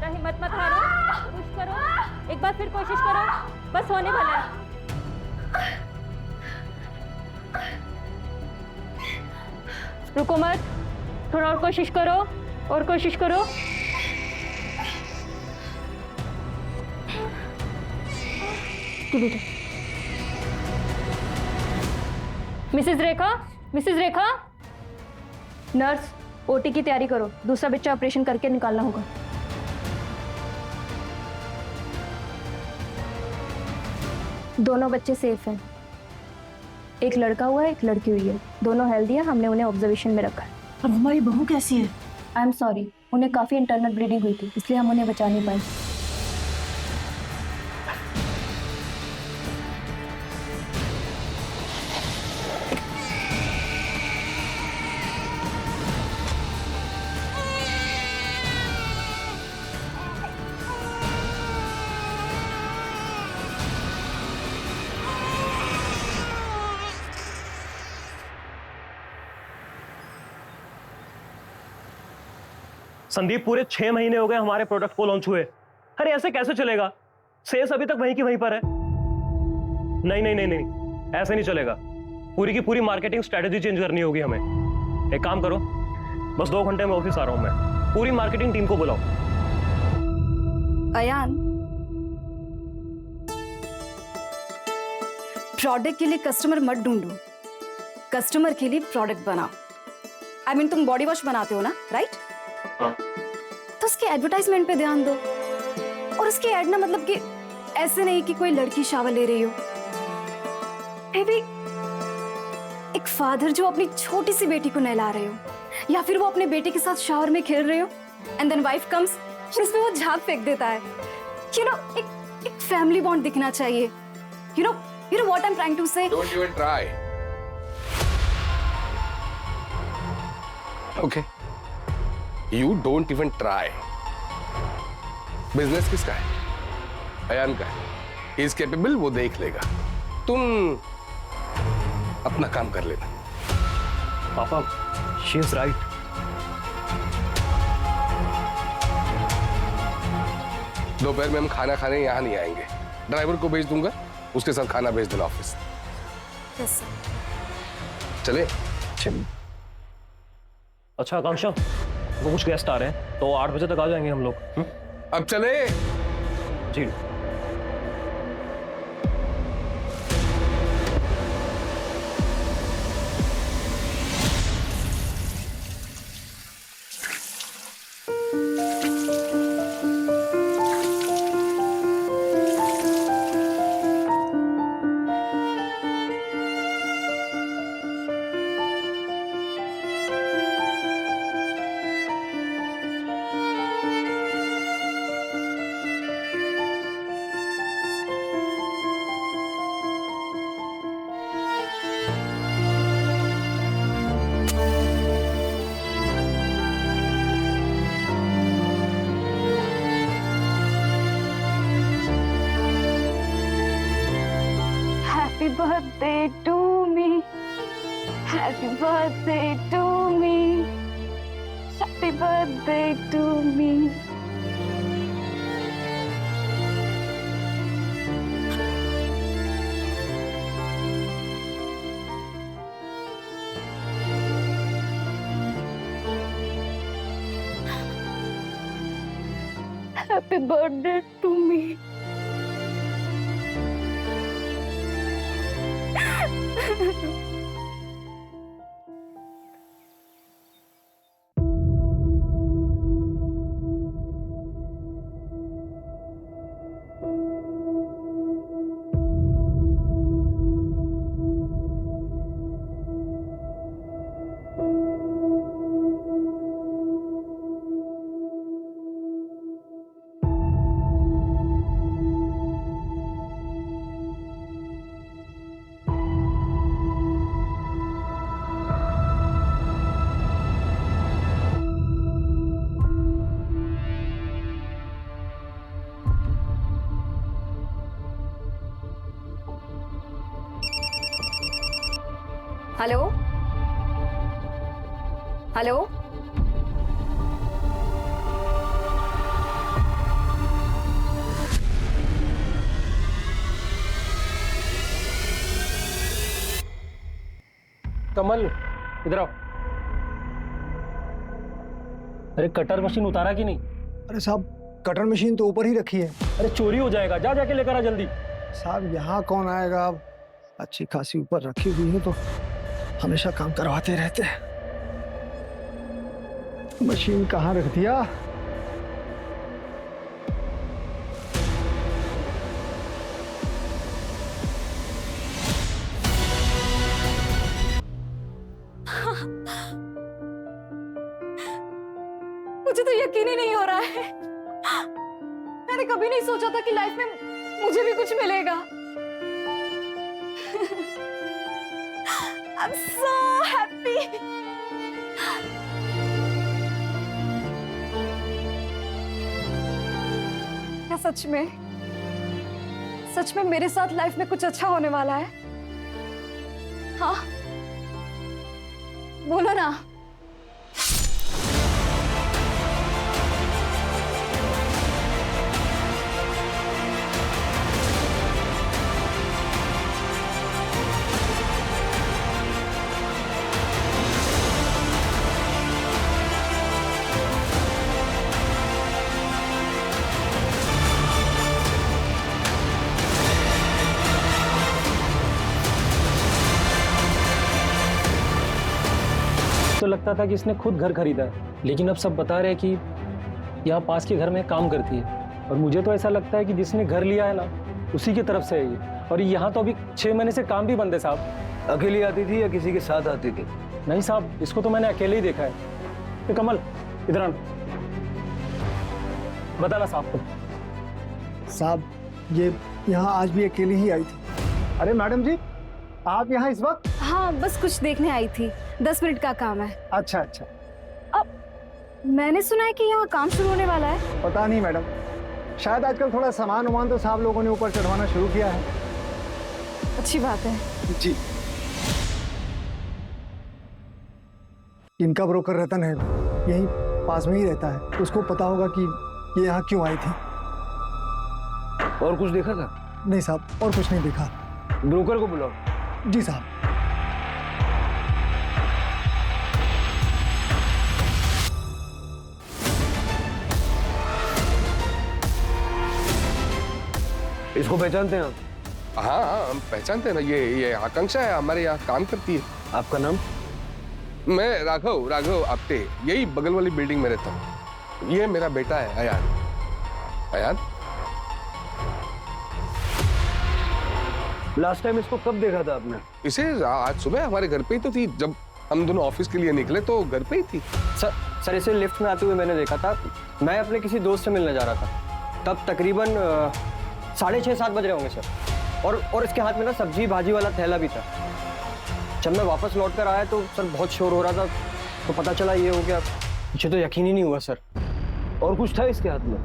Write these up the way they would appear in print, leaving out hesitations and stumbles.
हिम्मत मत हारो, पुश करो, एक बार फिर कोशिश करो, बस होने वाला है। रुको मत, थोड़ा और कोशिश करो, और कोशिश करो। मिसेस रेखा, मिसेस रेखा, नर्स ओटी की तैयारी करो, दूसरा बच्चा ऑपरेशन करके निकालना होगा। दोनों बच्चे सेफ हैं, एक लड़का हुआ है, एक लड़की हुई है, दोनों हेल्दी है, हमने उन्हें ऑब्जर्वेशन में रखा है। अब हमारी बहू कैसी है? आई एम सॉरी, उन्हें काफी इंटरनल ब्लीडिंग हुई थी, इसलिए हम उन्हें बचा नहीं पाए। संदीप, पूरे 6 महीने हो गए हमारे प्रोडक्ट को लॉन्च हुए। अरे ऐसे कैसे चलेगा? सेल्स अभी तक वहीं की वहीं पर है। नहीं नहीं नहीं नहीं, ऐसे नहीं चलेगा। पूरी की पूरी मार्केटिंग स्ट्रेटेजी चेंज करनी होगी हमें। एक काम करो, बस 2 घंटे में ऑफिस आ रहा हूं मैं। पूरी मार्केटिंग टीम को बुलाओ। अयान, प्रोडक्ट के लिए कस्टमर मत ढूंढो, कस्टमर के लिए प्रोडक्ट बनाओ। आई मीन तुम बॉडी वॉश बनाते हो ना, राइट? तो उसके एडवर्टाइजमेंट पे ध्यान दो। और उसकी एड ना, मतलब कि ऐसे नहीं कि कोई लड़की शावर ले रही हो, मे बी एक फादर जो अपनी छोटी सी बेटी को नहला रहे हो, या फिर वो अपने बेटे के साथ शावर में खेल रहे हो, एंड देन वाइफ कम्स, इसमें वो झाग फेंक देता है। यू नो, एक फैमिली बॉन्ड दिखना चाहिए। You know what I am trying to say? Don't even try. Okay, you don't even try. Business किसका है? अयान का है। ही इज कैपेबल, वो देख लेगा। तुम अपना काम कर लेना। पापा, शी इज राइट। दोपहर में हम खाना खाने यहाँ नहीं आएंगे। ड्राइवर को भेज दूंगा, उसके साथ खाना भेज देना ऑफिस। Yes sir. चले? अच्छा आकांक्षा, वो कुछ गेस्ट आ रहे हैं, तो 8 बजे तक आ जाएंगे हम लोग। अब चले? जी। Happy birthday to me. Happy birthday to me. Happy birthday to me. Happy birthday to me. Hello hello, Kamal इधर आओ। अरे कटर मशीन उतारा कि नहीं? अरे साहब कटर मशीन तो ऊपर ही रखी है। अरे चोरी हो जाएगा, जा जाके लेकर आ जल्दी। साहब यहाँ कौन आएगा, अब अच्छी खासी ऊपर रखी हुई है तो हमेशा काम करवाते रहते हैं। मशीन कहाँ रख दिया? मुझे तो यकीन ही नहीं हो रहा है। मैंने कभी नहीं सोचा था कि लाइफ में मुझे भी कुछ मिलेगा। I'm so happy. क्या सच में मेरे साथ लाइफ में कुछ अच्छा होने वाला है? हाँ, बोलो ना। तो लगता था कि इसने खुद घर खरीदा है, लेकिन अब सब बता रहे हैं कि यहाँ पास के घर में काम करती है। और मुझे तो ऐसा लगता है कि जिसने घर लिया है ना, उसी की तरफ से है ये। और यहाँ तो अभी 6 महीने से काम भी बंद है साहब। अकेली आती थी या किसी के साथ आती थी? नहीं साहब, इसको तो मैंने अकेले ही देखा है। तो कमल इधर आना, बताना साहब को। साहब ये यहाँ आज भी अकेली ही आई थी। अरे मैडम जी आप यहाँ इस वक्त? हाँ, बस कुछ देखने आई थी। 10 मिनट का काम है। अच्छा अच्छा। मैंने सुना है कि यहाँ काम शुरू होने वाला है। पता नहीं मैडम, शायद आजकल थोड़ा सामान वामान तो साहब लोगों ने ऊपर चढ़वाना शुरू किया है। अच्छी बात है। जी। इनका ब्रोकर रतन है, यहीं पास में ही रहता है, उसको पता होगा कि ये यहाँ क्यों आई थी। और कुछ देखा था? नहीं साहब, और कुछ नहीं देखा। ब्रोकर को बुलाओ। जी साहब। इसको पहचानते हैं आप? हाँ हाँ, हम पहचानते हैं ना। ये आकांक्षा है, हमारे यहाँ काम करती है। आपका नाम? मैं राघव आप्टे, यही बगल वाली बिल्डिंग में रहता हूँ। ये मेरा बेटा है अयान। अयान, लास्ट टाइम इसको कब देखा था आपने? इसे आज सुबह हमारे घर पे ही तो थी। जब हम दोनों ऑफिस के लिए निकले तो घर पे ही थी। सर इसे लिफ्ट में आते हुए मैंने देखा था। मैं अपने किसी दोस्त से मिलने जा रहा था, तब तकरीबन 6:30-7 बज रहे होंगे सर। और इसके हाथ में ना सब्जी भाजी वाला थैला भी था। जब मैं वापस लौट कर आया तो सर बहुत शोर हो रहा था, तो पता चला ये हो गया। मुझे तो यकीन ही नहीं हुआ सर। और कुछ था इसके हाथ में?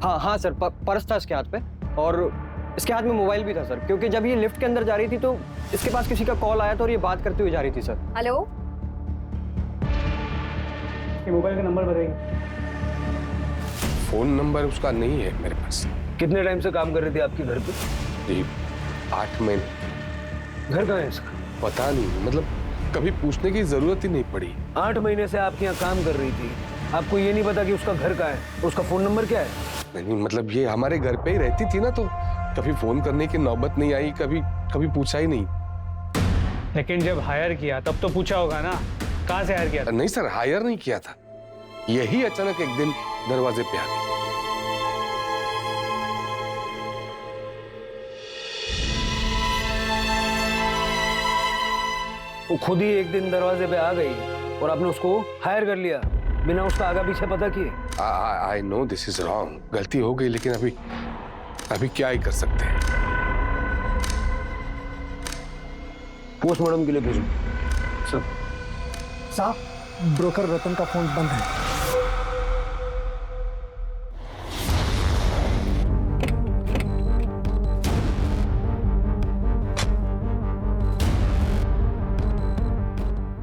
हाँ सर, पर्स था इसके हाथ पे, और इसके हाथ में मोबाइल भी था सर, क्योंकि जब ये लिफ्ट के अंदर जा रही थी तो इसके पास किसी का कॉल आया था और ये बात करते हुए जा रही थी सर। हेलो, ये मोबाइल का नंबर बताइए। फोन नंबर उसका नहीं है मेरे पास। कितने टाइम से काम कर रही थी आपके घर पे? जी 8 महीने। घर कहाँ है इसका? पता नहीं, मतलब कभी पूछने की जरूरत ही नहीं पड़ी। 8 महीने से आपके यहाँ काम कर रही थी, आपको ये नहीं पता कि उसका घर कहाँ है, उसका फोन नंबर क्या है? नहीं मतलब ये हमारे घर पे ही रहती थी ना, तो कभी फोन करने की नौबत नहीं आई, कभी पूछा ही नहीं। लेकिन जब हायर किया तब तो पूछा होगा ना, कहाँ से हायर किया था? नहीं सर, हायर नहीं किया था। यही अचानक एक दिन दरवाजे पे आ गई। वो खुद ही एक दिन दरवाजे पे आ गई और आपने उसको हायर कर लिया बिना उसका आगा पीछे पता किए। I know this is wrong, गलती हो गई, लेकिन अभी क्या ही कर सकते हैं। पोस्टमार्टम के लिए भेजो। सर साहब ब्रोकर रतन का फोन बंद है।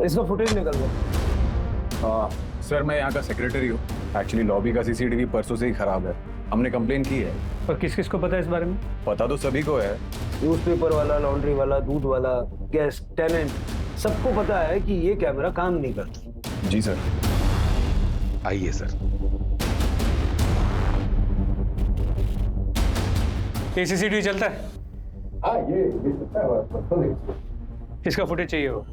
इसका फुटेज निकल गया। सर मैं यहाँ का सेक्रेटरी हूँ। एक्चुअली लॉबी का सीसीटीवी परसों से ही खराब है, हमने कंप्लेन की है। और किस किस को पता है इस बारे में? पता तो सभी को है। न्यूज़पेपर वाला, लॉन्ड्री वाला, दूध वाला, गेस्ट, टेनेंट, सबको पता है कि ये कैमरा काम नहीं करता। जी सर। आइए सर। ये सीसीटीवी चलता है? हाँ ये चलता है। इसका फुटेज चाहिए हो।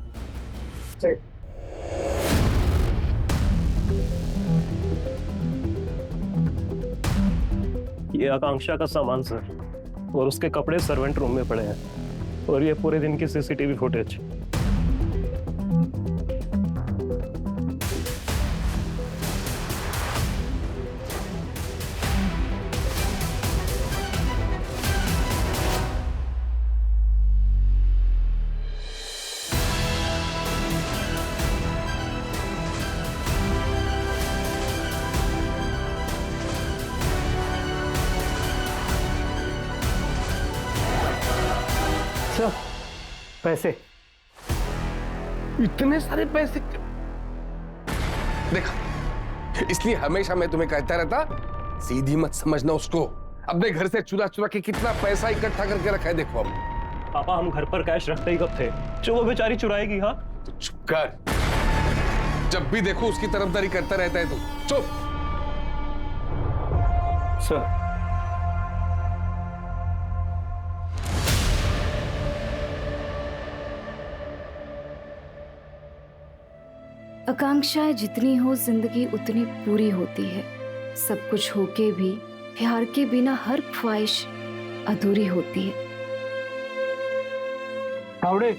ये आकांक्षा का सामान सर, और उसके कपड़े सर्वेंट रूम में पड़े हैं, और ये पूरे दिन की सीसीटीवी फुटेज। सर पैसे। इतने सारे पैसे? देखा, इसलिए हमेशा मैं तुम्हें कहता रहता, सीधी मत समझना उसको। अपने घर से चुरा चुरा के कितना पैसा इकट्ठा करके रखा है देखो अब। पापा हम घर पर कैश रखते ही कब थे जो वो बेचारी चुराएगी? हाँ तो चुप कर, जब भी देखो उसकी तरफदारी करता रहता है तू। चुप। सर आकांक्षाएं जितनी हो जिंदगी उतनी पूरी होती है। सब कुछ होके भी प्यार के बिना हर ख्वाहिश अधूरी होती है। तावड़े,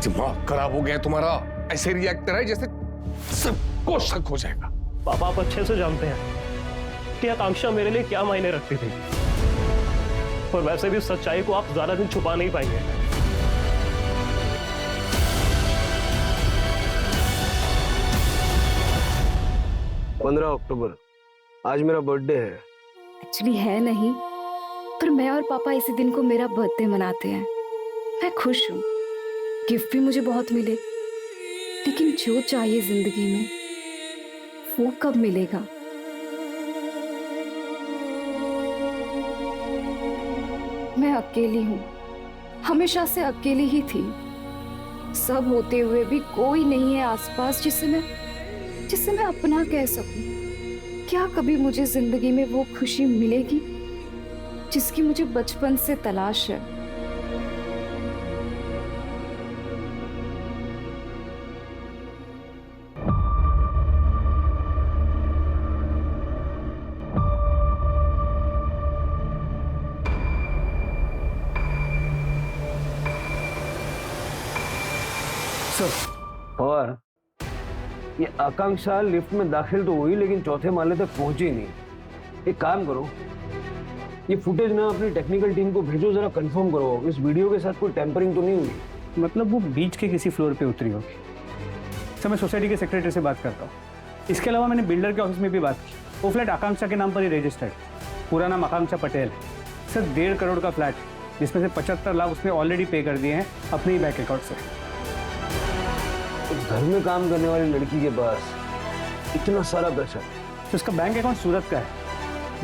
दिमाग खराब हो गया तुम्हारा। ऐसे रिएक्ट है जैसे सबको शक हो जाएगा। पापा आप अच्छे से जानते हैं कि आकांक्षा मेरे लिए क्या मायने रखती थी, और वैसे भी सच्चाई को आप ज्यादा दिन छुपा नहीं पाएंगे। 15 अक्टूबर आज मेरा बर्थडे है। एक्चुअली है नहीं, पर मैं और पापा इसी दिन को मेरा बर्थडे मनाते हैं। मैं खुश हूँ, गिफ्ट भी मुझे बहुत मिले, लेकिन जो चाहिए जिंदगी में वो कब मिलेगा? मैं अकेली हूँ, हमेशा से अकेली ही थी। सब होते हुए भी कोई नहीं है आसपास जिसे मैं अपना कह सकूं। क्या कभी मुझे जिंदगी में वो खुशी मिलेगी जिसकी मुझे बचपन से तलाश है? और ये आकांक्षा लिफ्ट में दाखिल तो हुई लेकिन चौथे माले तक पहुंची नहीं। एक काम करो, ये फुटेज ना अपनी टेक्निकल टीम को भेजो, जरा कंफर्म करो इस वीडियो के साथ कोई टेम्परिंग तो नहीं हुई। मतलब वो बीच के किसी फ्लोर पे उतरी होगी। सर मैं सोसाइटी के सेक्रेटरी से बात करता हूँ। इसके अलावा मैंने बिल्डर के ऑफिस में भी बात की। वो फ्लैट आकांक्षा के नाम पर ही रजिस्टर्ड, पूरा नाम आकांक्षा पटेल है। सर 1.5 करोड़ का फ्लैट है, जिसमें से 75 लाख उसने ऑलरेडी पे कर दिए हैं अपने ही बैंक अकाउंट से। उस घर में काम करने वाली लड़की के पास इतना सारा पैसा, तो उसका बैंक अकाउंट सूरत का है।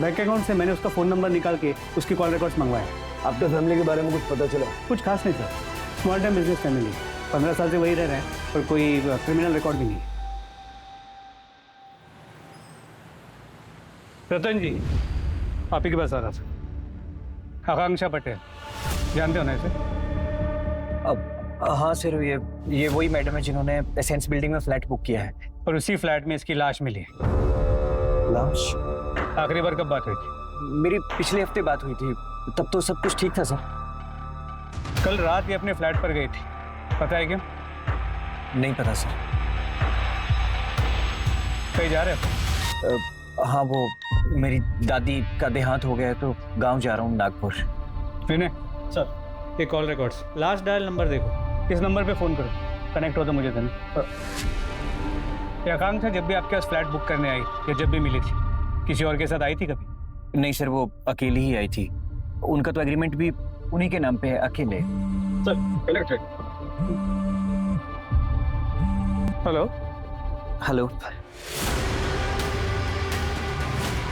बैंक अकाउंट से मैंने उसका फ़ोन नंबर निकाल के उसकी कॉल रिकॉर्ड्स मंगवाए। आपके फैमिली के बारे में कुछ पता चला? कुछ खास नहीं sir, small time business family, 15 साल से वही रह रहे हैं, और कोई क्रिमिनल रिकॉर्ड भी नहीं। रतन जी आप ही के पास आ रहा था। आकांक्षा पटेल जानते हो ना इसे? अब हाँ सर, ये वही मैडम है जिन्होंने एसेंस बिल्डिंग में फ्लैट बुक किया है। और उसी फ्लैट में इसकी लाश मिली है। लाश? आखिरी बार कब बात हुई थी? मेरी पिछले हफ्ते बात हुई थी, तब तो सब कुछ ठीक था सर। कल रात ये अपने फ्लैट पर गई थी, पता है क्या? नहीं पता सर। कहीं जा रहे हो? हाँ, वो मेरी दादी का देहांत हो गया है तो गांव जा रहा हूँ, नागपुर। विनय सर, ये call records, last dial number देखो, इस नंबर पे फ़ोन करो, कनेक्ट हो तो मुझे देना। ये आकांक्षा जब भी आपके पास फ्लैट बुक करने आई या जब भी मिली थी, किसी और के साथ आई थी कभी? नहीं सर, वो अकेली ही आई थी। उनका तो एग्रीमेंट भी उन्हीं के नाम पे है, अकेले। हेलो हेलो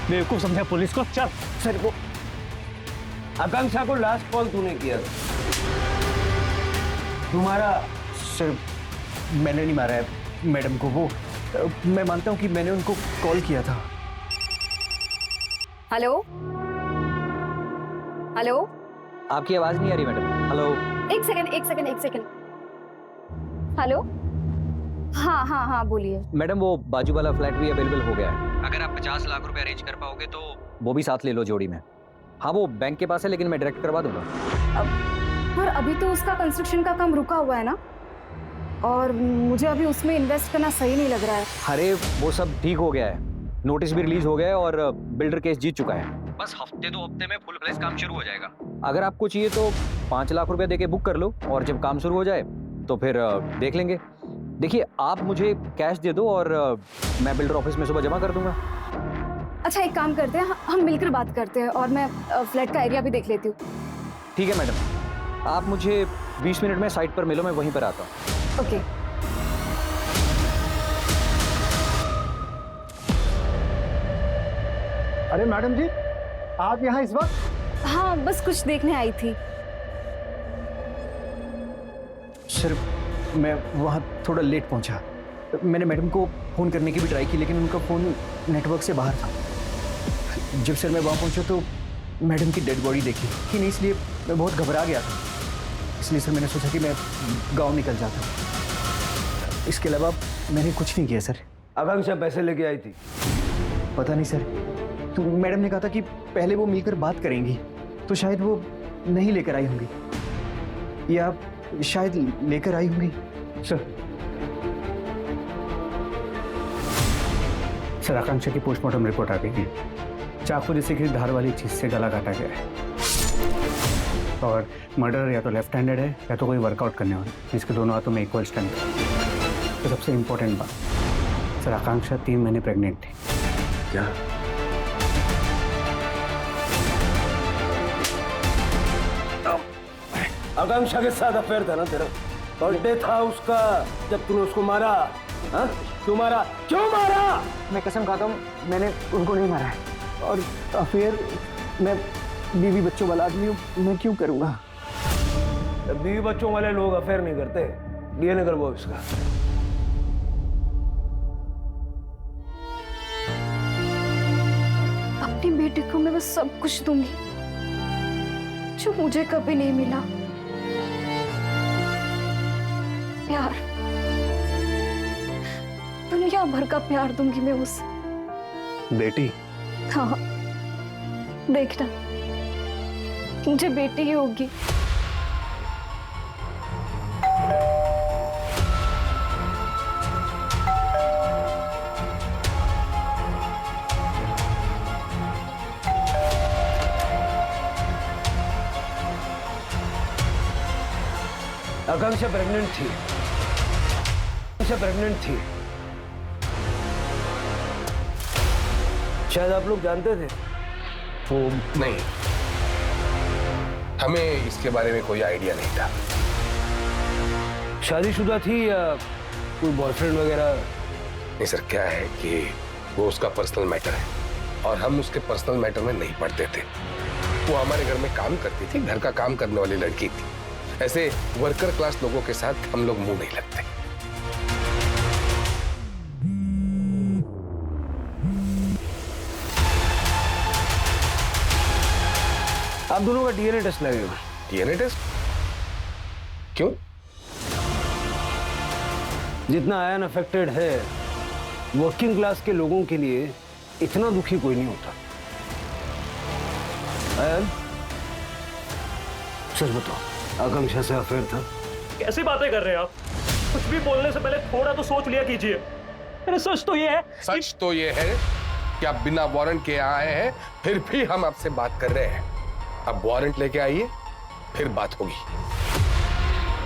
बेवकूफ समझा पुलिस को। चल सर वो आकांक्षा को लास्ट कॉल तूने किया था। तुम्हारा सर मैंने नहीं मारा है मैडम को। वो मैं मानता हूँ कि मैंने उनको कॉल किया था। हेलो हेलो, आपकी आवाज नहीं आ रही मैडम। हेलो। एक सेकंड। हेलो, हाँ हाँ हाँ बोलिए। मैडम वो बाजू वाला फ्लैट भी अवेलेबल हो गया है। अगर आप 50 लाख रुपए अरेंज कर पाओगे तो वो भी साथ ले लो जोड़ी में। हाँ वो बैंक के पास है लेकिन मैं डायरेक्ट करवा दूंगा। पर अभी तो उसका कंस्ट्रक्शन का काम रुका हुआ है ना, और मुझे अभी उसमें इन्वेस्ट करना सही नहीं लग रहा है। अरे वो सब ठीक हो गया है, नोटिस भी रिलीज हो गया है और बिल्डर केस जीत चुका है। बस हफ्ते 2 हफ्ते में फुल फ्लेज काम शुरू हो जाएगा। अगर आपको चाहिए तो 5 लाख रुपए देके बुक कर लो और जब काम शुरू हो जाए तो फिर देख लेंगे। देखिए आप मुझे कैश दे दो और मैं बिल्डर ऑफिस में सुबह जमा कर दूंगा। अच्छा एक काम करते हैं, हम मिलकर बात करते हैं और मैं फ्लैट का एरिया भी देख लेती हूँ। ठीक है मैडम, आप मुझे 20 मिनट में साइट पर मिलो, मैं वहीं पर आता हूँ। ओके। अरे मैडम जी, आप यहाँ इस वक्त? हाँ बस कुछ देखने आई थी। सर मैं वहाँ थोड़ा लेट पहुँचा। मैंने मैडम को फ़ोन करने की भी ट्राई की लेकिन उनका फ़ोन नेटवर्क से बाहर था। जब सर मैं वहाँ पहुँचा तो मैडम की डेड बॉडी देखी कि नहीं, इसलिए मैं बहुत घबरा गया था। इसलिए सर मैंने सोचा कि मैं गांव निकल जाता हूँ। इसके अलावा मैंने कुछ नहीं किया सर। आकांक्षा पैसे लेके आई थी? पता नहीं सर, तो मैडम ने कहा था कि पहले वो मिलकर बात करेंगी, तो शायद वो नहीं लेकर आई होंगी या शायद लेकर आई होंगी। सर आकांक्षा की पोस्टमार्टम रिपोर्ट आ गई है। चाकू जैसे कि धार वाली चीज से गला काटा गया है और मर्डर या तो लेफ्ट हैंडेड है या तो कोई वर्कआउट करने वाला, जिसके दोनों हाथों में इक्वल स्ट्रेंथ है। तो सबसे इंपॉर्टेंट बात सर, आकांक्षा 3 महीने प्रेग्नेंट थी। क्या? आकांक्षा के साथ अफेयर था ना तेरा? बर्थडे था उसका जब तूने उसको मारा। हाँ? क्यों मारा? क्यों मारा? मैं कसम खाता हूँ मैंने उनको नहीं मारा है। और अफेयर, मैं बीवी बच्चों वाला आदमी हूँ, मैं क्यों करूँगा? बीवी बच्चों वाले लोग अफेयर नहीं करते। डीएनए करवाओ इसका। अपनी बेटी को मैं बस सब कुछ दूंगी जो मुझे कभी नहीं मिला। प्यार, दुनिया भर का प्यार दूंगी मैं उसे। बेटी? हाँ देखना, मुझे बेटी ही होगी। आकांक्षा प्रेग्नेंट थी। आकांक्षा प्रेग्नेंट थी। शायद आप लोग जानते थे। वो नहीं, हमें इसके बारे में कोई आइडिया नहीं था। शादीशुदा थी या कोई बॉयफ्रेंड वगैरह? नहीं सर, क्या है कि वो उसका पर्सनल मैटर है और हम उसके पर्सनल मैटर में नहीं पड़ते थे। वो हमारे घर में काम करती थी, घर का काम करने वाली लड़की थी। ऐसे वर्कर क्लास लोगों के साथ हम लोग मुंह नहीं लगते। आप दोनों का डीएनए टेस्ट लगेगा। DNA test? क्यों? जितना आयन अफेक्टेड है, वर्किंग क्लास के लोगों के लिए इतना दुखी कोई नहीं होता। आयन, सच बताओ, आकांक्षा से अफेयर था? कैसी बातें कर रहे हैं आप? कुछ भी बोलने से पहले थोड़ा तो सोच लिया कीजिए। अरे सच तो ये है, सच तो ये है कि आप बिना वारंट के यहाँ आए हैं, फिर भी हम आपसे बात कर रहे हैं। अब वारंट लेके आइए, फिर बात होगी।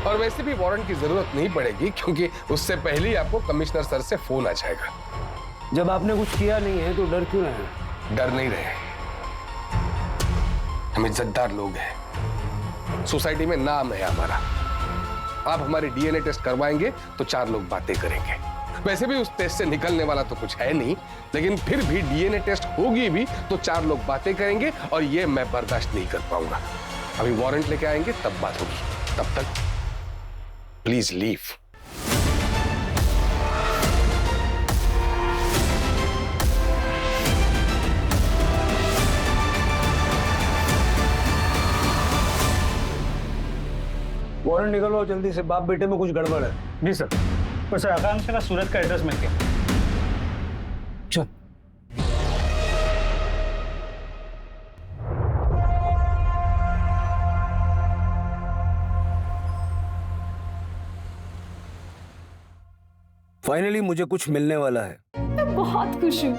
और वैसे भी वारंट की जरूरत नहीं पड़ेगी क्योंकि उससे पहले ही आपको कमिश्नर सर से फोन आ जाएगा। जब आपने कुछ किया नहीं है तो डर क्यों रहे? डर नहीं रहे, हम इज्जतदार लोग हैं। सोसाइटी में नाम है हमारा। आप हमारी डीएनए टेस्ट करवाएंगे तो 4 लोग बातें करेंगे। वैसे भी उस टेस्ट से निकलने वाला तो कुछ है नहीं, लेकिन फिर भी डीएनए टेस्ट होगी भी तो 4 लोग बातें करेंगे और ये मैं बर्दाश्त नहीं कर पाऊंगा। अभी वारंट लेके आएंगे तब बात होगी। तब तक प्लीज लीव। वारंट निकलवाओ जल्दी से, बाप बेटे में कुछ गड़बड़ है। जी सर। पर सर आकांक्षा का सूरत का एड्रेस मिल गया। चल। फाइनली मुझे कुछ मिलने वाला है। मैं बहुत खुश हूँ।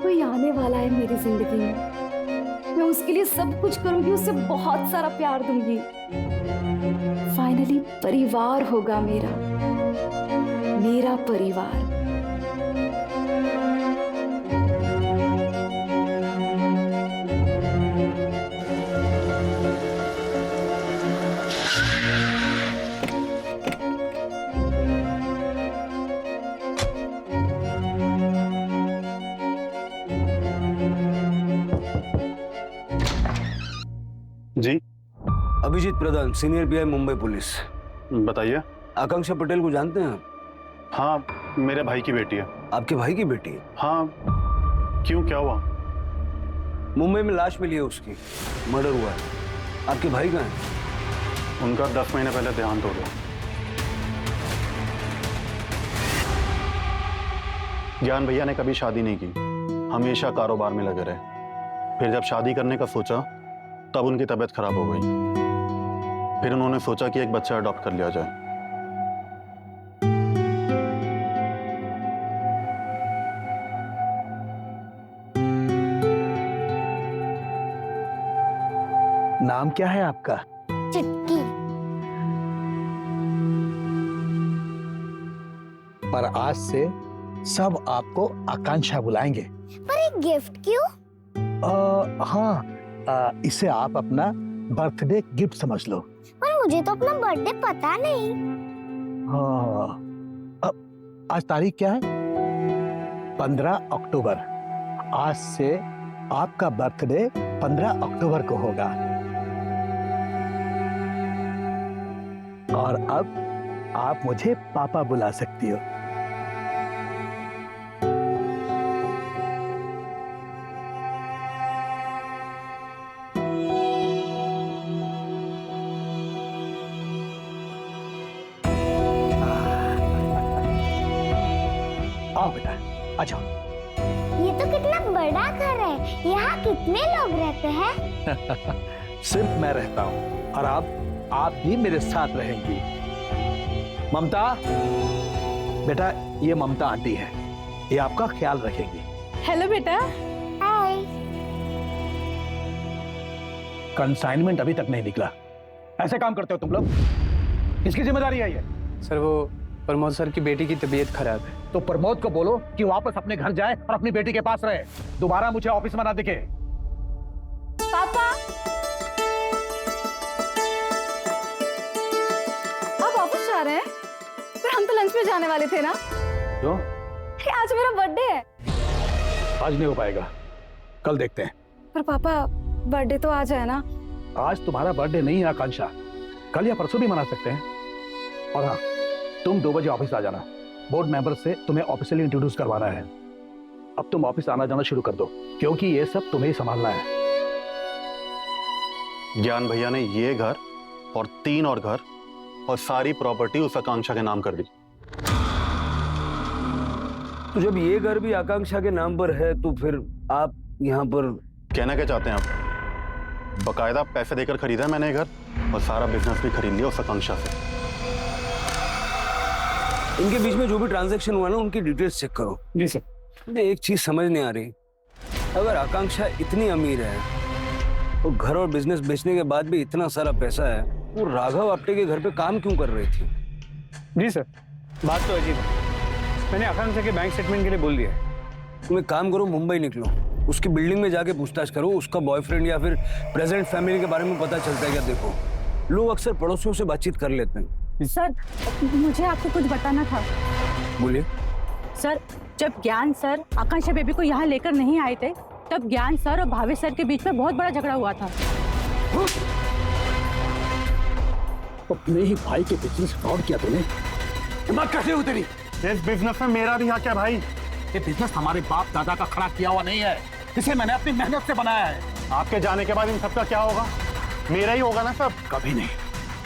कोई आने वाला है मेरी जिंदगी में। मैं उसके लिए सब कुछ करूंगी, उसे बहुत सारा प्यार दूंगी। फाइनली परिवार होगा मेरा परिवार। जी अभिजीत प्रधान, सीनियर पीआई मुंबई पुलिस। बताइए। आकांक्षा पटेल को जानते हैं आप? हाँ, मेरे भाई की बेटी है। आपके भाई की बेटी? हाँ, क्यों, क्या हुआ? मुंबई में लाश मिली है उसकी, मर्डर हुआ है। आपके भाई कहाँ हैं? उनका 10 महीने पहले देहांत हो गया। ज्ञान भैया ने कभी शादी नहीं की, हमेशा कारोबार में लगे रहे। फिर जब शादी करने का सोचा तब उनकी तबीयत खराब हो गई। फिर उन्होंने सोचा कि एक बच्चा अडॉप्ट कर लिया जाए। नाम क्या है आपका? चुटकी। पर आज से सब आपको आकांक्षा बुलाएंगे। पर एक गिफ्ट क्यों? हाँ, इसे आप अपना बर्थडे गिफ्ट समझ लो। पर मुझे तो अपना बर्थडे पता नहीं। हाँ, आज तारीख क्या है? 15 अक्टूबर। आज से आपका बर्थडे 15 अक्टूबर को होगा। और अब आप मुझे पापा बुला सकती हो। आओ बेटा, आ जाओ। ये तो कितना बड़ा घर है। यहाँ कितने लोग रहते हैं? सिर्फ मैं रहता हूँ और आप भी मेरे साथ रहेंगी। ममता, बेटा ये ममता आंटी है, ये आपका ख्याल रखेंगी। हेलो बेटा। हाय। कंसाइनमेंट अभी तक नहीं निकला। ऐसे काम करते हो तुम लोग? किसकी जिम्मेदारी है ये? सर वो प्रमोद सर की बेटी की तबीयत खराब है। तो प्रमोद को बोलो कि वापस अपने घर जाए और अपनी बेटी के पास रहे। दोबारा मुझे ऑफिस में ना दिखे। पापा, आप ऑफिस जा रहे हैं? पर हम तो लंच में जाने वाले थे ना। क्यों? आज मेरा बर्थडे है। आज नहीं हो पाएगा, कल देखते हैं। पर पापा बर्थडे तो आज है ना। आज तुम्हारा बर्थडे नहीं है आकांक्षा, कल या परसों भी मना सकते हैं। और हाँ, तुम 2 बजे ऑफिस आ जाना। बोर्ड मेंबर से तुम्हें ऑफिशियली इंट्रोड्यूस करवाना है। अब तुम ऑफिस आना जाना शुरू कर दो, क्योंकि ये सब तुम्हें ही संभालना है। ज्ञान भैया ने ये घर और 3 और घर और सारी प्रॉपर्टी उस आकांक्षा के नाम कर दी। तो जब ये घर भी आकांक्षा के नाम पर है तो फिर आप यहाँ पर कहना क्या चाहते हैं आप? बकायदा पैसे देकर खरीदा मैंने घर और सारा बिजनेस भी खरीद लिया उस आकांक्षा से। इनके बीच में जो भी ट्रांजैक्शन हुआ ना, उनकी डिटेल्स चेक करो। जी सर। मुझे एक चीज समझ नहीं आ रही, अगर आकांक्षा इतनी अमीर है और घर और बिजनेस बेचने के बाद भी इतना सारा पैसा है, वो राघव आप्टे के घर पे काम क्यों कर रही थी? जी सर, बात तो अजीब है। मैंने आकांक्षा के बैंक स्टेटमेंट के लिए बोल दिया है। तुम एक काम करो, मुंबई निकलो, उसकी बिल्डिंग में जाके पूछताछ करो, उसका बॉयफ्रेंड या फिर प्रेजेंट फैमिली के बारे में पता चलता है क्या देखो। लोग अक्सर पड़ोसियों से बातचीत कर लेते हैं। सर मुझे आपको कुछ बताना था। बोलिए। सर जब ज्ञान सर आकांक्षा बेबी को यहाँ लेकर नहीं आए थे तब ज्ञान सर और भावेश सर के बीच में बहुत बड़ा झगड़ा हुआ था। अपने ही भाई के बिजनेस फ्रॉड किया तूने। दिमाग कैसे हो तेरी? इस बिजनेस में मेरा भी हक है भाई। ये बिजनेस हमारे बाप दादा का खड़ा किया हुआ नहीं है, इसे मैंने अपनी मेहनत से बनाया है। आपके जाने के बाद इन सबका क्या होगा? मेरा ही होगा ना सब। कभी नहीं।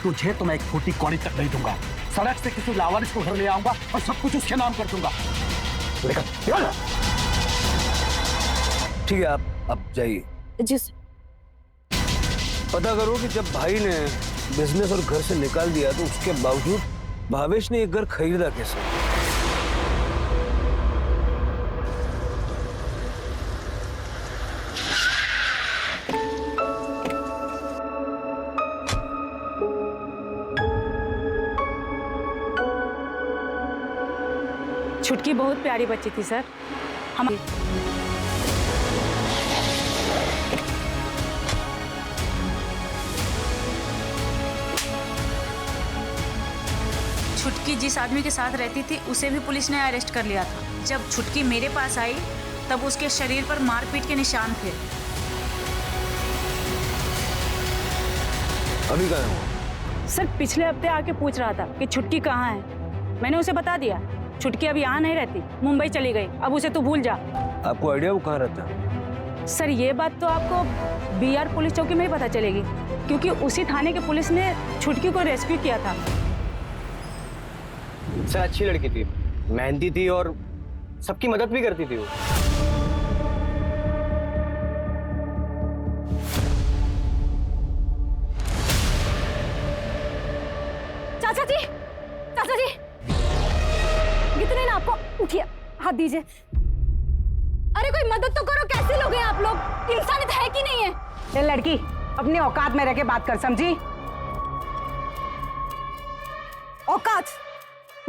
तुझे तो मैं एक फूटी कौड़ी तक नहीं दूंगा। सड़क से किसी लावारिस को घर ले आऊंगा और सब कुछ उसके नाम कर दूंगा। ठीक है, आप जाइए। जी पता करो कि जब भाई ने बिजनेस और घर से निकाल दिया तो उसके बावजूद भावेश ने एक घर खरीदा कैसे। छुटकी बहुत प्यारी बच्ची थी सर। हम छुटकी जिस आदमी के साथ रहती थी उसे भी पुलिस ने अरेस्ट कर लिया था। जब छुटकी मेरे पास आई तब उसके शरीर पर मारपीट के निशान थे। अभी कहाँ है? सर पिछले हफ्ते आके पूछ रहा था कि छुटकी कहाँ है। मैंने उसे बता दिया छुटकी अब यहाँ नहीं रहती, मुंबई चली गई। अब उसे तू भूल जा। आपको आइडिया वो कहाँ रहता है? सर ये बात तो आपको बीआर पुलिस चौकी में ही पता चलेगी, क्योंकि उसी थाने के पुलिस ने छुटकी को रेस्क्यू किया था। सर अच्छी लड़की थी, मेहनती थी और सबकी मदद भी करती थी वो। चाचा जी, चाचा जी, कितने ना आपको, उठिए, हाथ दीजिए। अरे कोई मदद तो करो, कैसे लोग हैं आप लोग? इंसानियत है कि नहीं है? ये लड़की अपनी औकात में रह के बात कर, समझी? औकात?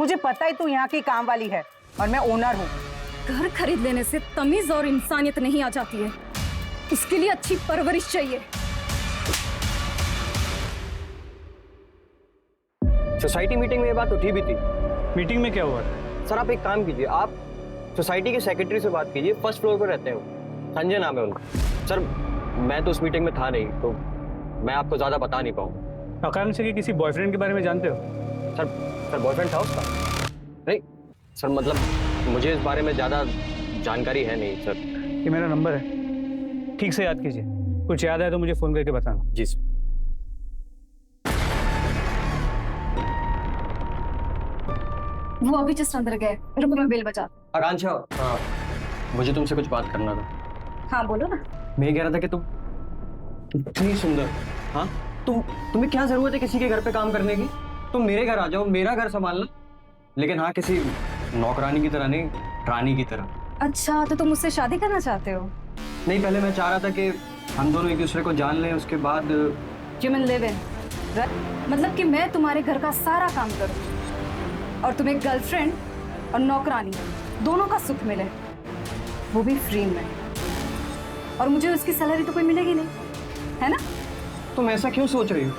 मुझे पता है तू यहाँ की काम वाली है और मैं ओनर हूँ। घर खरीद लेने से तमीज और इंसानियत नहीं आ जाती है, उसके लिए अच्छी परवरिश चाहिए। सोसाइटी मीटिंग में ये बात उठी भी थी। मीटिंग में क्या हुआ? सर आप एक काम कीजिए, आप सोसाइटी के सेक्रेटरी से बात कीजिए, फर्स्ट फ्लोर पर रहते हैं वो, संजय नाम है उनका। सर मैं तो उस मीटिंग में था नहीं, तो मैं आपको ज्यादा बता नहीं पाऊंगा। आकांक्षा के किसी बॉयफ्रेंड के बारे में जानते हो? सर बॉयफ्रेंड था उसका? नहीं सर, मतलब मुझे इस बारे में ज्यादा जानकारी है नहीं सर। ये मेरा नंबर है, ठीक से याद कीजिए। कुछ याद आए तो मुझे फोन करके बताना। जी सर। वो अभी जस्ट अंदर गए, रुको मैं बेल बजा। आकांक्षा, हाँ मुझे तुमसे कुछ बात करना था। हाँ बोलो ना। मैं ये कह रहा था कि तुम इतनी सुंदर, हाँ तुम्हें क्या जरूरत है किसी के घर पे काम करने की? तुम मेरे घर आ जाओ, मेरा घर संभालना, लेकिन हाँ किसी नौकरानी की तरह नहीं, रानी की तरह। अच्छा तो तुम मुझसे शादी करना चाहते हो? नहीं, पहले मैं चाह रहा था कि हम दोनों एक दूसरे को जान लें, उसके बाद ह्यूमन लिव इन, मतलब कि मैं तुम्हारे घर का सारा काम करूं और तुम्हें गर्लफ्रेंड और नौकरानी दोनों का सुख मिले, वो भी फ्री में, और मुझे उसकी सैलरी तो कोई मिलेगी नहीं, है ना? तुम ऐसा क्यों सोच रही हो?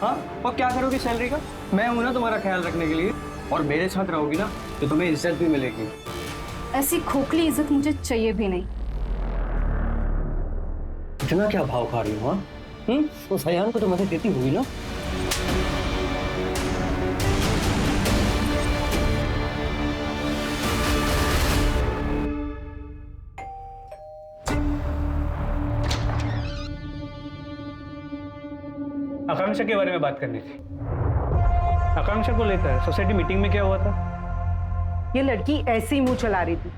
हाँ, और क्या करोगी सैलरी का? मैं हूं ना तुम्हारा ख्याल रखने के लिए, और मेरे साथ रहोगी ना तो तुम्हें इज्जत भी मिलेगी। ऐसी खोखली इज्जत मुझे चाहिए भी नहीं। इतना क्या भाव खा रही हो? तो सयान को तो मदद देती हुई ना। आकांक्षा के बारे में बात करनी थी। आकांक्षा को लेकर सोसाइटी मीटिंग में क्या हुआ था? ये लड़की ऐसे ही मुंह चला रही थी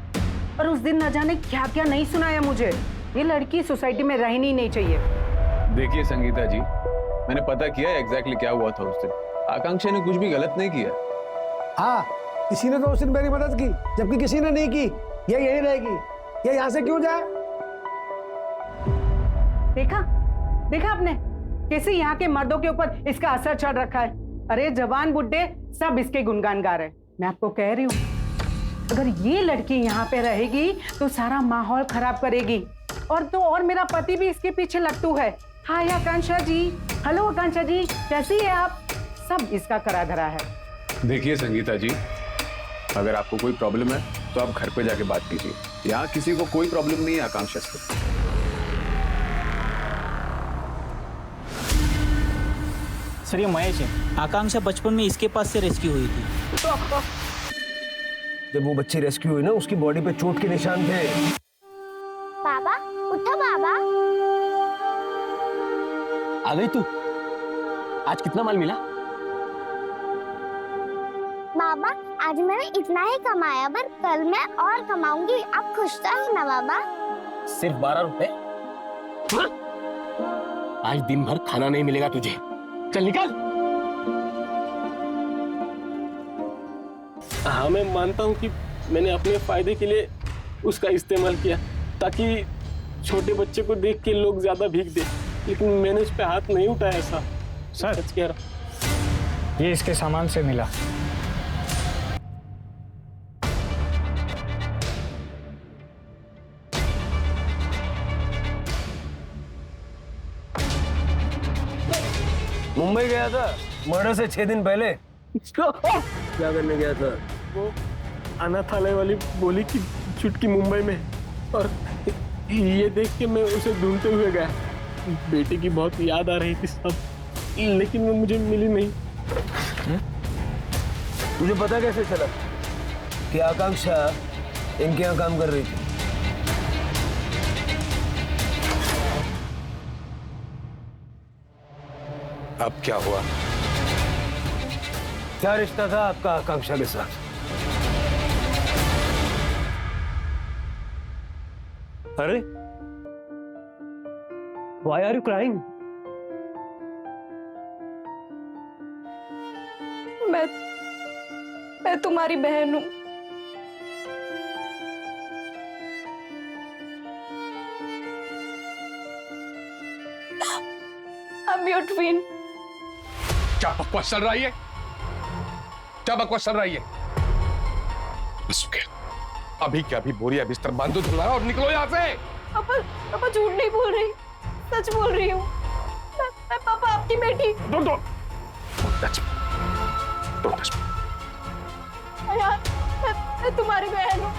और उस दिन न जाने क्या क्या नहीं सुनाया मुझे। ये लड़की सोसाइटी में रहनी नहीं चाहिए। देखिए संगीता जी, मैंने पता किया एग्जैक्टली क्या हुआ था उस दिन। आकांक्षा ने कुछ भी गलत नहीं किया। हाँ, किसी ने तो उस दिन मेरी मदद की, जबकि किसी ने नहीं की। ये यही रहेगी, ये यहाँ से क्यों जाए? देखा देखा आपने कैसे यहाँ के मर्दों के ऊपर इसका असर चढ़ रखा है। अरे जवान बुड्ढे सब इसके गुणगान गा रहे हैं। मैं आपको कह रही हूँ, अगर ये लड़की यहाँ पे रहेगी तो सारा माहौल खराब करेगी। और तो और मेरा पति भी इसके पीछे लट्टू है। हाय आकांक्षा जी। हेलो आकांक्षा जी, कैसी है आप? सब इसका करा धरा है। देखिए संगीता जी, अगर आपको कोई प्रॉब्लम है तो आप घर पे जाके बात कीजिए। यहाँ किसी को कोई प्रॉब्लम नहीं है आकांक्षा से। सर ये महेश है। आकांक्षा बचपन में इसके पास से रेस्क्यू हुई थी। जब वो बच्ची रेस्क्यू हुई ना, उसकी बॉडी पे चोट के निशान थे। बाबा उठो बाबा। आ गई तू? आज कितना माल मिला? बाबा आज मैंने इतना ही कमाया, पर कल मैं और कमाऊंगी। आप खुश तो हो ना बाबा? सिर्फ 12 रुपए? हाँ? आज दिन भर खाना नहीं मिलेगा तुझे। चल निकल। हाँ मैं मानता हूँ कि मैंने अपने फायदे के लिए उसका इस्तेमाल किया ताकि छोटे बच्चे को देख के लोग ज्यादा भीख दे, लेकिन मैंने उस पर हाथ नहीं उठाया। ऐसा सर सच कह रहा। ये इसके सामान से मिला। मुंबई गया था मर्डर से 6 दिन पहले। क्या करने गया था? वो अनाथालय वाली बोली कि चुटकी मुंबई में, और ये देख के मैं उसे ढूंढते हुए गया। बेटे की बहुत याद आ रही थी सब, लेकिन वो मुझे मिली नहीं। तुझे पता कैसे चला कि आकांक्षा इनके यहाँ काम कर रही थी? अब क्या हुआ? क्या रिश्ता था आपका आकांक्षा के साथ? अरे why are you crying? मैं तुम्हारी बहन हूं। I'm your twin। क्या बकवास चल रही है? क्या बकवास चल रही है? बस हो गया। अभी क्या, अभी बोरिया बिस्तर बांधो तुम्हारा और निकलो यहाँ से। पापा झूठ नहीं बोल रही, सच बोल रही हूँ। मैं पापा आपकी बेटी। Don't touch me। Don't touch me। यार मैं तुम्हारी बहन हूँ।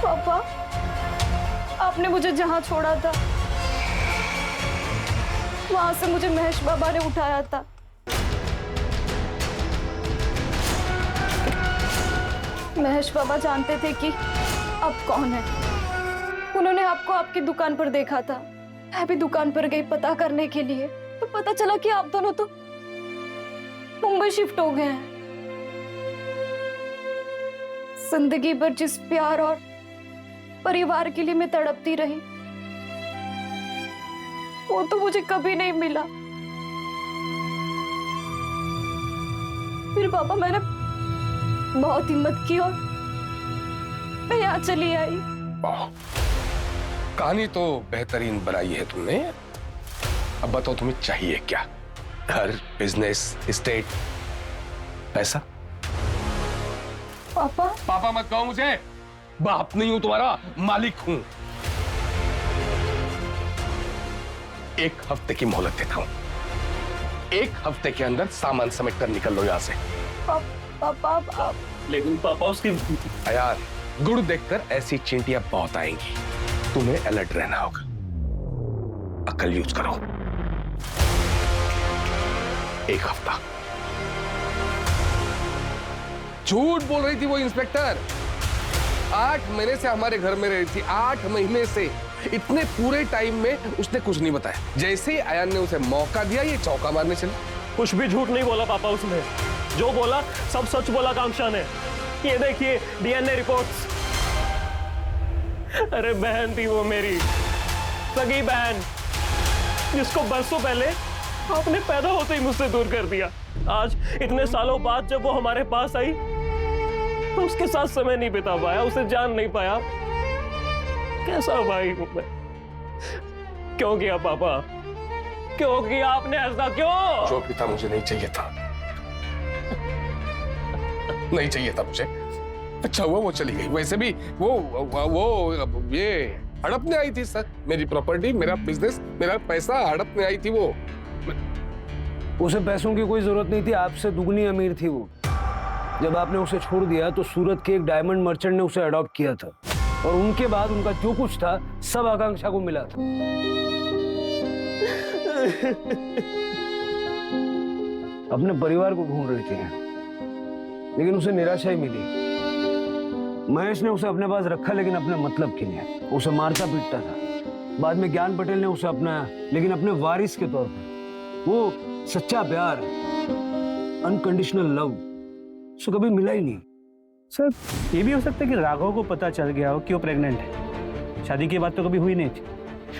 पापा आपने मुझे जहाँ छोड़ा था वहां से मुझे महेश बाबा ने उठाया था। महेश बाबा जानते थे कि आप कौन है। उन्होंने आपको आपकी दुकान पर देखा था। मैं भी दुकान पर गई पता करने के लिए, तो पता चला कि आप दोनों तो मुंबई शिफ्ट हो गए हैं। जिंदगी भर जिस प्यार और परिवार के लिए मैं तड़पती रही, वो तो मुझे कभी नहीं मिला। फिर पापा मैंने बहुत हिम्मत की और मैं यहाँ चली आई। कहानी तो बेहतरीन बनाई है तुमने। अब बताओ तुम्हें चाहिए क्या? घर, बिजनेस, एस्टेट, पैसा? पापा पापा मत कहो मुझे। बाप नहीं हूं तुम्हारा, मालिक हूं। 1 हफ्ते की मोहलत देता हूं। 1 हफ्ते के अंदर सामान समेट कर निकल लो यहाँ से। पापा लेकिन पापा उसकी यार, गुड़ देखकर ऐसी चींटियां बहुत आएंगी। तुम्हें अलर्ट रहना होगा। अकल यूज करो। 1 हफ्ता। झूठ बोल रही थी वो इंस्पेक्टर। 8 महीने से हमारे घर में रही थी। 8 महीने से। इतने पूरे टाइम में उसने कुछ नहीं बताया। जैसे ही अयान ने उसे मौका दिया, ये चौका मारने चले। कुछ भी झूठ नहीं बोला पापा उसने। जो बोला सब सच बोला आकांक्षा ने। ये देखिए डीएनए रिपोर्ट्स। अरे बहन थी वो मेरी, सगी बहन, जिसको बरसों पहले आपने पैदा होते ही मुझसे दूर कर दिया। आज इतने सालों बाद जब वो हमारे पास आई तो उसके साथ समय नहीं बिता पाया, उसे जान नहीं पाया। कैसा भाई हूं मैं? क्यों किया पापा? क्यों किया आपने ऐसा? क्यों? जो पिता मुझे नहीं चाहिए था, नहीं चाहिए था मुझे। अच्छा हुआ वो चली गई। वैसे भी वो ये हड़पने आई थी सर, मेरी प्रॉपर्टी, मेरा बिजनेस, मेरा पैसा हड़पने आई थी वो। उसे पैसों की कोई जरूरत नहीं थी, आपसे दुगनी अमीर थी वो। जब आपने उसे छोड़ दिया तो सूरत के एक डायमंड मर्चेंट ने उसे अडॉप्ट किया था, और उनके बाद उनका जो कुछ था सब आकांक्षा को मिला था। अपने परिवार को ढूंढ रही थी, लेकिन उसे निराशा ही मिली। महेश ने उसे अपने पास रखा, लेकिन अपने मतलब के लिए। उसे मारता पीटता था। बाद में ज्ञान पटेल ने उसे अपनाया, लेकिन अपने वारिस के तौर पर। वो सच्चा प्यार, अनकंडीशनल लव उसे कभी मिला ही नहीं। सर, ये भी हो सकता है कि राघव को पता चल गया हो कि वो प्रेग्नेंट है। शादी की बात तो कभी हुई नहीं थी,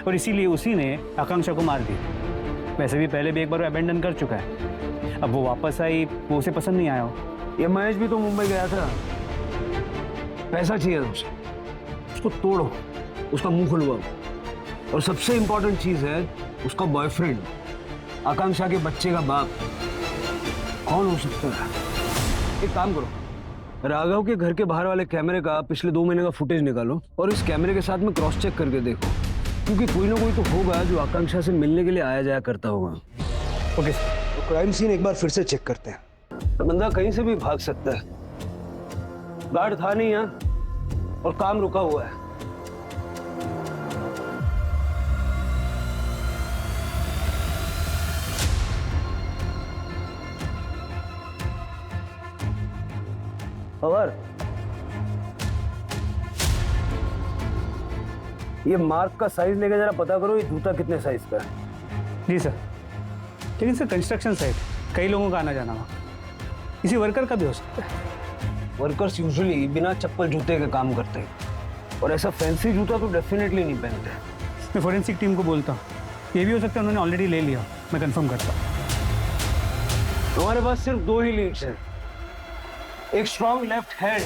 और इसीलिए उसी ने आकांक्षा को मार दिया। वैसे भी पहले भी एक बार अबेंडन कर चुका है। अब वो वापस आई, वो उसे पसंद नहीं आया हो। ये महेश भी तो मुंबई गया था, पैसा चाहिए था उसे। उसको तोड़ो, उसका मुंह खुलवाओ, और सबसे इंपॉर्टेंट चीज है उसका बॉयफ्रेंड, आकांक्षा के बच्चे का बाप कौन हो सकता है। एक काम करो, राघव के घर के बाहर वाले कैमरे का पिछले 2 महीने का फुटेज निकालो, और इस कैमरे के साथ में क्रॉस चेक करके देखो, क्योंकि कोई ना कोई तो होगा जो आकांक्षा से मिलने के लिए आया जाया करता होगा। ओके, तो क्राइम सीन एक बार फिर से चेक करते हैं। बंदा कहीं से भी भाग सकता है, गार्ड था नहीं यहाँ, और काम रुका हुआ है। और ये मार्क का साइज लेके जरा पता करो, ये जूता कितने साइज का है। जी सर। लेकिन सर, कंस्ट्रक्शन साइट, कई लोगों का आना जाना वहाँ, किसी वर्कर का भी हो सकता है। वर्कर्स यूजुअली बिना चप्पल जूते के काम करते हैं, और ऐसा फैंसी जूता तो डेफिनेटली नहीं पहनते। मैं फोरेंसिक टीम को बोलता हूँ, ये भी हो सकता है उन्होंने ऑलरेडी ले लिया, मैं कंफर्म करता हूँ। हमारे पास सिर्फ 2 ही लीड्स हैं, एक स्ट्रॉन्ग लेफ्ट हैंड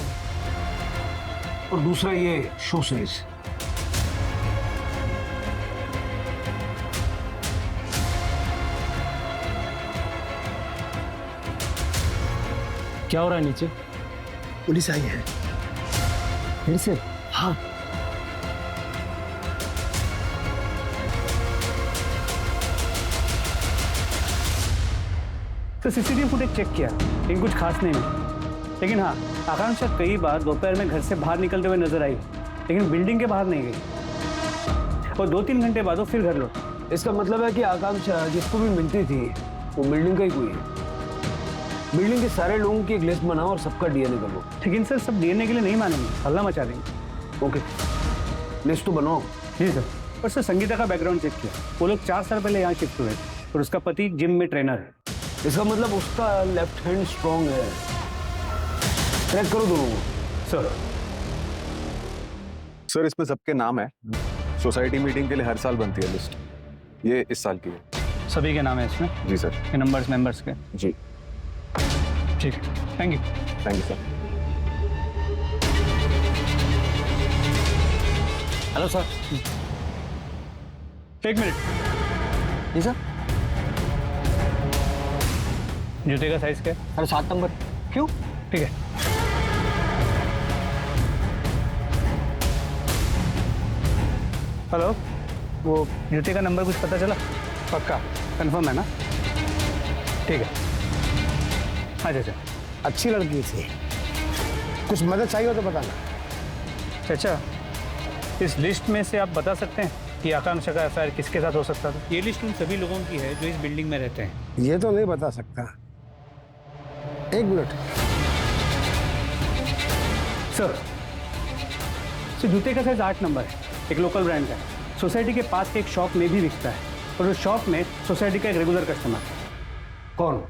और दूसरा ये शू साइज। क्या हो रहा है नीचे? पुलिस आई है फिर से? हाँ। तो सीसीटीवी फुटेज चेक किया, लेकिन कुछ खास नहीं मिला। लेकिन हाँ, आकांक्षा कई बार दोपहर में घर से बाहर निकलते हुए नजर आई, लेकिन बिल्डिंग के बाहर नहीं गई, और 2-3 घंटे बाद वो फिर घर लौट। इसका मतलब है कि आकांक्षा जिसको भी मिलती थी वो बिल्डिंग का ही कोई है। बिल्डिंग के सारे लोगों की एक लिस्ट बनाओ और सबका डीएनए कर लो। लेकिन सर, सब डीएनए के लिए नहीं मानेंगे, हल्ला मचा देंगे। ओके, लिस्ट तो बनाओ। जी सर। और सर, संगीता का बैकग्राउंड चेक किया, वो लोग 4 साल पहले यहाँ शिफ्ट हुए थे, और उसका पति जिम में ट्रेनर है। इसका मतलब उसका लेफ्ट हैंड स्ट्रॉन्ग है। ट्रैक करो दोनों को। सर, इसमें सबके नाम है। सोसाइटी मीटिंग के लिए हर साल बनती है लिस्ट, ये इस साल की है। सभी के नाम है इसमें? जी सर। ये नंबर्स मेंबर्स के? जी। ठीक है, thank you. Thank you sir. Hello sir. 1 minute. जी सर। जूते का साइज क्या है? 7 नंबर। क्यों? ठीक है। हेलो, वो जूते का नंबर कुछ पता चला? पक्का कंफर्म है ना? ठीक है। अच्छा, अच्छी लड़की थी, कुछ मदद चाहिए हो तो बताना। चाचा, इस लिस्ट में से आप बता सकते हैं कि आकांक्षा का अफेयर किसके साथ हो सकता था? ये लिस्ट उन सभी लोगों की है जो इस बिल्डिंग में रहते हैं। ये तो नहीं बता सकता। 1 मिनट। सर, जूते का साइज 8 नंबर है, एक लोकल ब्रांड का है। सोसाइटी के पास के एक शॉप में भी बिकता है, और उस शॉप में सोसाइटी का एक रेगुलर कस्टमर है। कौन?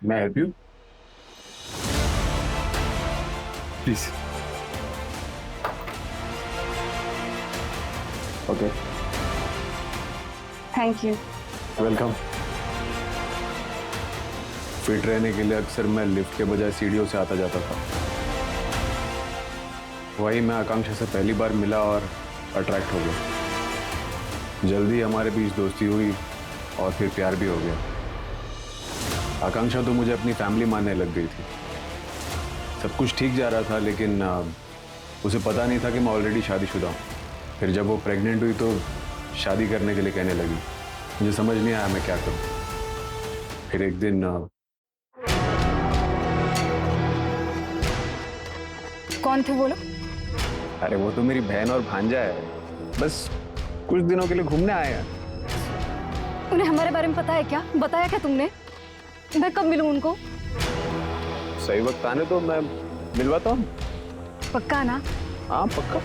मैं help you please? Okay, thank you. Welcome. Fit रहने के लिए अक्सर मैं लिफ्ट के बजाय सीढ़ियों से आता जाता था। वही मैं आकांक्षा से पहली बार मिला और अट्रैक्ट हो गया। जल्दी हमारे बीच दोस्ती हुई और फिर प्यार भी हो गया। आकांक्षा तो मुझे अपनी फैमिली मानने लग गई थी। सब कुछ ठीक जा रहा था, लेकिन उसे पता नहीं था कि मैं ऑलरेडी शादीशुदा हूँ। फिर जब वो प्रेग्नेंट हुई तो शादी करने के लिए कहने लगी। मुझे समझ नहीं आया मैं क्या करूँ। फिर एक दिन कौन थे वो लोग? अरे वो तो मेरी बहन और भांजा है, बस कुछ दिनों के लिए घूमने आए हैं। उन्हें हमारे बारे में पता है क्या? बताया क्या तुमने? मैं कब मिलूं उनको? सही वक्त आने तो मैं मिलवाता हूँ। पक्का ना? हाँ पक्का।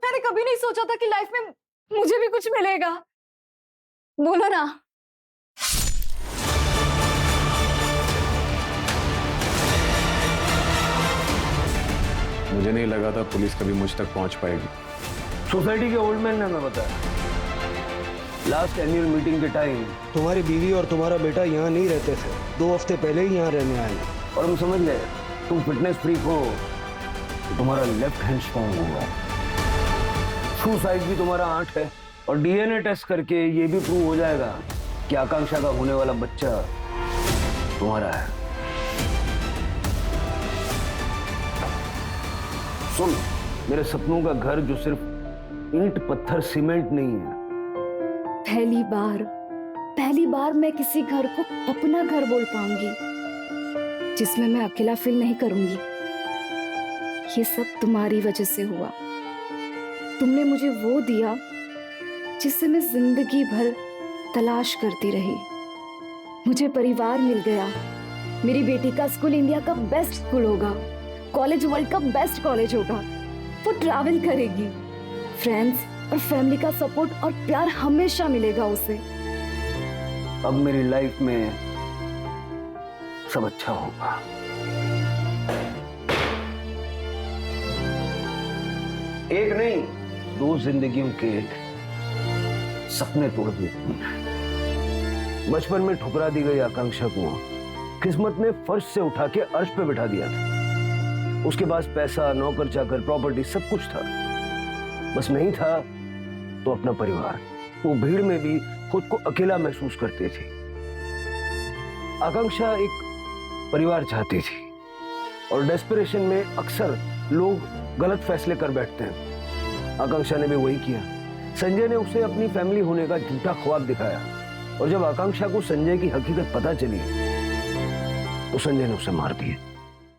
मैंने कभी नहीं सोचा था कि लाइफ में मुझे भी कुछ मिलेगा। बोलो ना। मुझे नहीं लगा था पुलिस कभी मुझ तक पहुंच पाएगी। सोसाइटी के ओल्ड मैन ने हमें बताया, लास्ट एनुअल मीटिंग के टाइम तुम्हारी बीवी और तुम्हारा बेटा यहाँ नहीं रहते थे, 2 हफ्ते पहले ही यहाँ रहने आए। और हम समझ गए तुम फिटनेस फ्रीक हो तो तुम्हारा लेफ्ट हैंड स्ट्रॉन्ग होगा। शू साइज भी तुम्हारा 8 है और डीएनए टेस्ट करके ये भी प्रूव हो जाएगा कि आकांक्षा का होने वाला बच्चा तुम्हारा है। सुन, मेरे सपनों का घर जो सिर्फ ईंट पत्थर सीमेंट नहीं है। पहली बार मैं किसी घर को अपना घर बोल पाऊंगी जिसमें मैं अकेला फील नहीं करूंगी। ये सब तुम्हारी वजह से हुआ। तुमने मुझे वो दिया जिससे मैं जिंदगी भर तलाश करती रही। मुझे परिवार मिल गया। मेरी बेटी का स्कूल इंडिया का बेस्ट स्कूल होगा, कॉलेज वर्ल्ड का बेस्ट कॉलेज होगा। वो ट्रैवल करेगी। फ्रेंड्स और फैमिली का सपोर्ट और प्यार हमेशा मिलेगा उसे। अब मेरी लाइफ में सब अच्छा होगा। एक नहीं, 2 जिंदगियों के सपने तोड़ दिए। बचपन में ठुकरा दी गई आकांक्षा को किस्मत ने फर्श से उठा के अर्श पे बिठा दिया था। उसके पास पैसा, नौकर चाकर, प्रॉपर्टी सब कुछ था, बस नहीं था तो अपना परिवार। वो भीड़ में भी खुद को अकेला महसूस करती थी। आकांक्षा एक परिवार चाहती थी और डेस्परेशन में अक्सर लोग गलत फैसले कर बैठते हैं। आकांक्षा ने भी वही किया। संजय ने उसे अपनी फैमिली होने का झूठा ख्वाब दिखाया और जब आकांक्षा को संजय की हकीकत पता चली तो संजय ने उसे मार दिया।